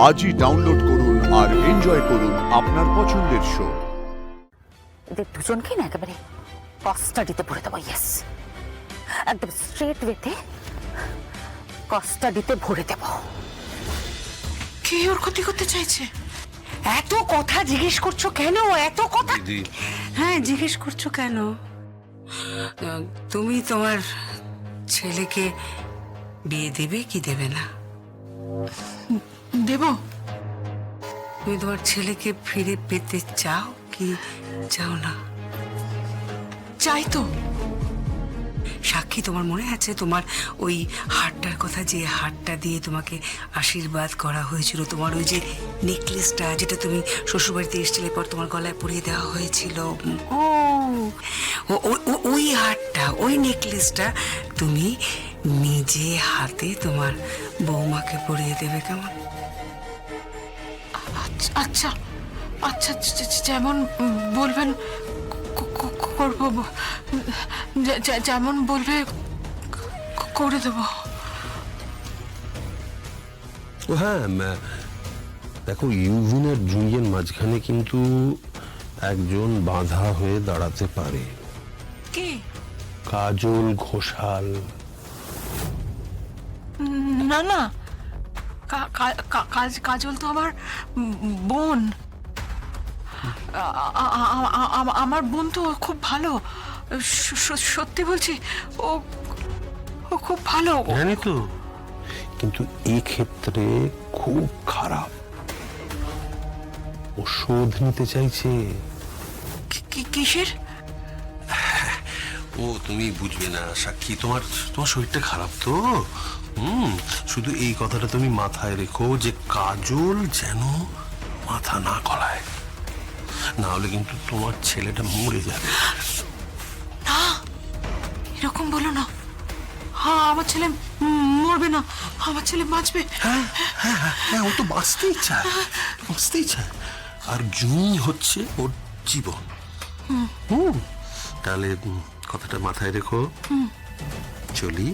আজই ডাউনলোড করুন আর এনজয় করুন আপনার পছন্দের শো। এদের দুজনকে না একেবারে কাস্টাডিতে ভরে দেবো। ইয়েস, একদম স্ট্রেট ওয়েতে কাস্টাডিতে ভরে দেব। কে ওর ক্ষতি করতে চাইছে? এত কথা জিজ্ঞেস করছো কেন? এত কথা হ্যাঁ জিজ্ঞেস করছো কেন? তুমি তোমার ছেলেকে বিয়ে দেবে কি দেবে না? দেব। তুমি তোমার ছেলেকে ফিরে পেতে চাও কি চাও না? চাই তো। সাক্ষী, তোমার মনে আছে তোমার ওই হারটার কথা, যে হারটা দিয়ে তোমাকে আশীর্বাদ করা হয়েছিল, তোমার ওই যে নেকলেসটা যেটা তুমি শ্বশুরবাড়িতে এসেছিলে পর তোমার গলায় পরিয়ে দেওয়া হয়েছিল, ওই হারটা, ওই নেকলেসটা তুমি নিজে হাতে তোমার বৌমাকে পরিয়ে দেবে, কেমন? আচ্ছা আচ্ছা, যেমন বলবেন করবো, যেমন বলবে করে দেবো। হ্যাঁ, দেখো, ইউভিন আর জুঁইয়ের মাঝখানে কিন্তু একজন বাধা হয়ে দাঁড়াতে পারে। কি? কাজল ঘোষাল। না না, কাজল তো আমার বোন। আমার বোন তো খুব ভালো, সত্যি বলছি। ও খুব ভালো। জানি তো, কিন্তু এই ক্ষেত্রে খুব খারাপ। ও শোধ নিতে চাইছে। কিসের? ও তুমি বুঝবে না সাক্ষী, তোমার শরীরটা খারাপ তো। শুধু এই কথাটা তুমি মাথায় রেখো যে কাজল যেন মাথা না গলায়, না হলে কিন্তু তোমার ছেলেটা মরে যাবে। না, এরকম বলো না। হ্যাঁ, আমার ছেলে মরবে না, আমার ছেলে বাঁচবে। হ্যাঁ হ্যাঁ হ্যাঁ, ও তো বাঁচতেই চায়, বাঁচতেই চায়। আর জুঁই হচ্ছে ওর জীবন। তাহলে কথাটা মাথায় রেখো। চলি।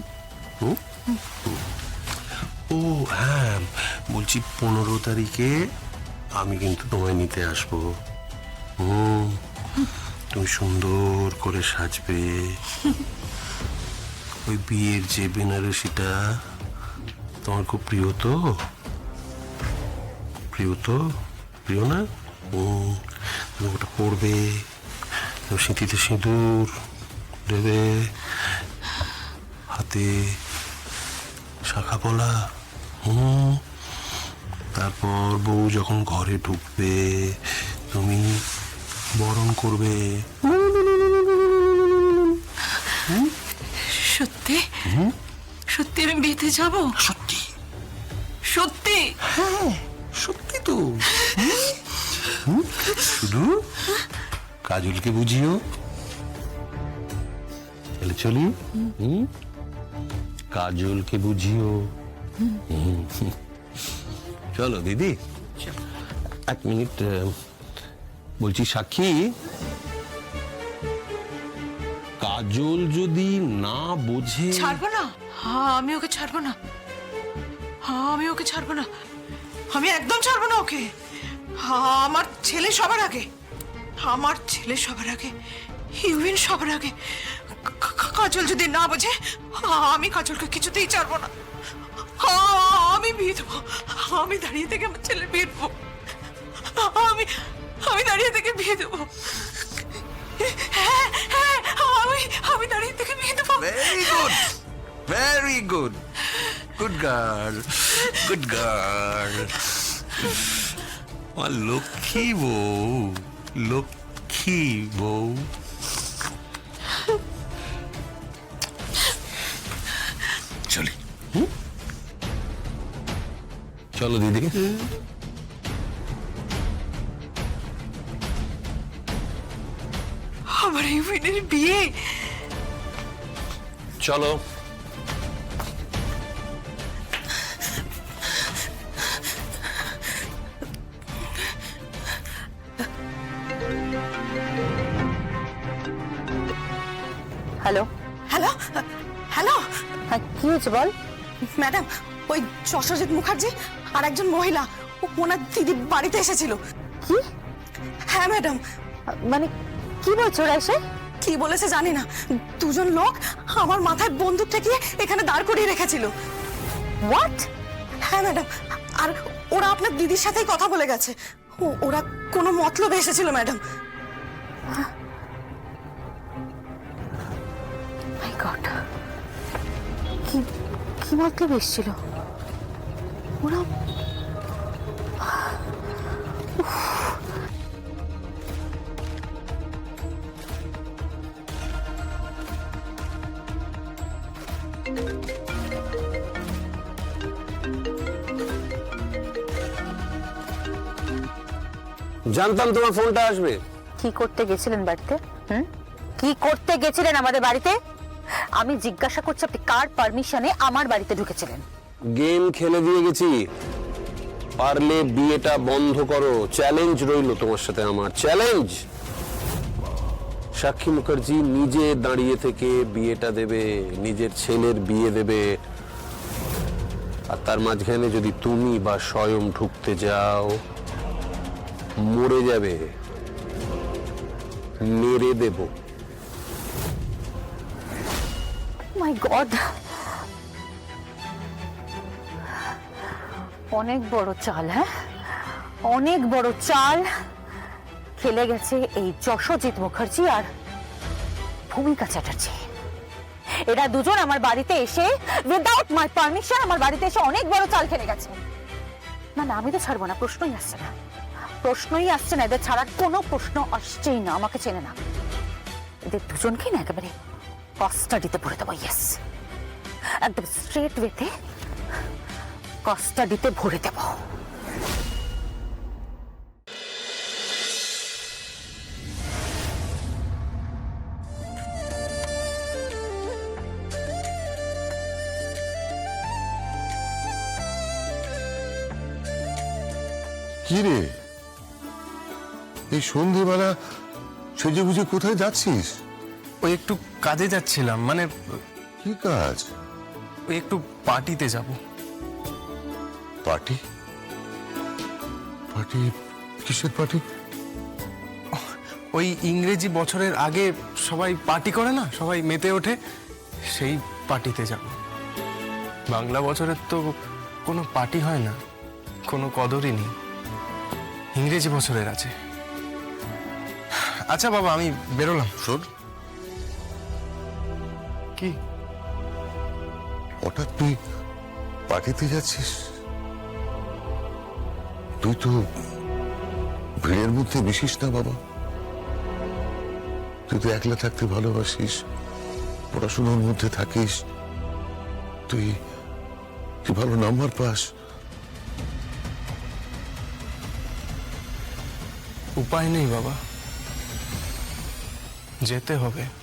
ও হ্যাঁ, বলছি 15 তারিখে আমি কিন্তু তোমায় নিতে আসবো। তুমি সুন্দর করে সাজবে। ওই বিয়ের যে বেনারসিটা তোমার খুব প্রিয় তো, প্রিয় না? তুমি ওটা পরবে, সিঁথিতে সিঁদুর দেবে, হাতে শাখা পলা। তারপর বউ যখন ঘরে ঢুকবে তুমি বরণ করবে। সত্যি? সত্যি আমি বিয়েতে যাব? সত্যি সত্যি? হ্যাঁ, সত্যি তো। শুধু কাজলকে বুঝিও। চলে চলি। কাজলকে বুঝিও। চলো দিদি, 1 মিনিট। বলছি সাক্ষী, কাজল যদি না বোঝে? ছাড়বো না। হ্যাঁ, আমি ওকে ছাড়বো না। হ্যাঁ, আমি ওকে ছাড়বো না। আমি একদম ছাড়বো না ওকে। হ্যাঁ, আমার ছেলে সবার আগে, আমার ছেলে সবার আগে, ইউভিন সবার আগে। কাজল যদি না বোঝে, আমি কাজলকে কিছুতেই ছাড়বো না। আমি বিয়ে দেবো। আমি দাঁড়িয়ে থেকে আমার ছেলের বিয়ে দেবো। আমি দাঁড়িয়ে থেকে বিয়ে দেবো। হ্যাঁ হ্যাঁ, আমি দাঁড়িয়ে থেকে বিয়ে দেবো। Very good, very good, good girl, good girl. আমার লক্ষ্মী বউ, লক্ষ্মী বউ। চলি। চলো দিদি। আমার ইউভিনের বিয়ে। চলো। হ্যালো হ্যালো হ্যালো, হ্যাঁ, কি হয়েছে বল। ম্যাডাম, ওই শশজিৎ মুখার্জি আর একজন মহিলা ওনার দিদি বাড়িতে এসেছিল। কি হ্যাঁ ম্যাডাম। মানে কি বলছো রাইসে? কি বলেছে জানি না, দুজন লোক আমার মাথায় বন্দুক ঠেকিয়ে এখানে দাঁড় করিয়ে রেখেছিল। হোয়াট? হ্যাঁ ম্যাডাম, আর ওরা আপনার দিদির সাথেই কথা বলে গেছে। ওরা কোনো মতলবে এসেছিল ম্যাডাম। মাই গড, কি কি মতলব এসেছিল ওরা? জানতাম তোমার ফোনটা আসবে। কি করতে গেছিলেন বাড়িতে? কি করতে গেছিলেন আমাদের বাড়িতে? আমি জিজ্ঞাসা করছি, আপনি কার পারমিশনে আমার বাড়িতে ঢুকেছিলেন? গেম খেলে দিয়ে গেছি। পারলে বিয়েটা বন্ধ করো। চ্যালেঞ্জ রইলো তোমার সাথে আমার, চ্যালেঞ্জ। সাক্ষী মুখার্জি নিজে দাঁড়িয়ে থেকে বিয়েটা দেবে, নিজের ছেলের বিয়ে দেবে। আর তার মাঝখানে যদি তুমি বা স্বয়ং ঢুকতে যাও, মরে যাবে। মেরে দেব। মাই গড, অনেক বড় চাল। হ্যাঁ, অনেক বড় চাল খেলে গেছে এই যশোজিৎ মুখার্জি আর ভূমিকা চ্যাটার্জি। এরা দুজন আমার বাড়িতে এসে উইদাউট মাই পারমিশন আমার বাড়িতে এসে অনেক বড় চাল খেলে গেছে। না না, আমি তো ছাড়বো না, প্রশ্নই আসছে না, প্রশ্নই আসছে না। এদের ছাড়ার কোনো প্রশ্ন আসছেই না। আমাকে চেনে না, এদের দুজনকে না একেবারে কাস্টাডিতে ভরে দেবো। ইয়েস, একদম স্ট্রেট ওয়েতে কাস্টাডিতে ভরে দেবো। কি রে, এই সন্ধেবেলা সেজে বুঝে কোথায় যাচ্ছিস? ওই একটু কাজে যাচ্ছিলাম, মানে কি কাজ? ওই একটু পার্টিতে যাব। পার্টি? পার্টি? কিসের পার্টি? ওই ইংরেজি বছরের আগে সবাই পার্টি করে না, সবাই মেতে ওঠে, সেই পার্টিতে যাব। বাংলা বছরের তো কোনো পার্টি হয় না, কোনো কদরই নেই। ইংরেজি বছরের আছে। আচ্ছা বাবা, আমি বেরোলাম। শোন, কি হঠাৎ তুই পার্টিতে যাচ্ছিস? তুই তো ভিড়ের মধ্যে মিশিস না বাবা। তুই তো একলা থাকতে ভালোবাসিস, পড়াশোনার মধ্যে থাকিস, তুই তুই ভালো নাম্বার পাস। উপায় নেই বাবা, যেতে হবে।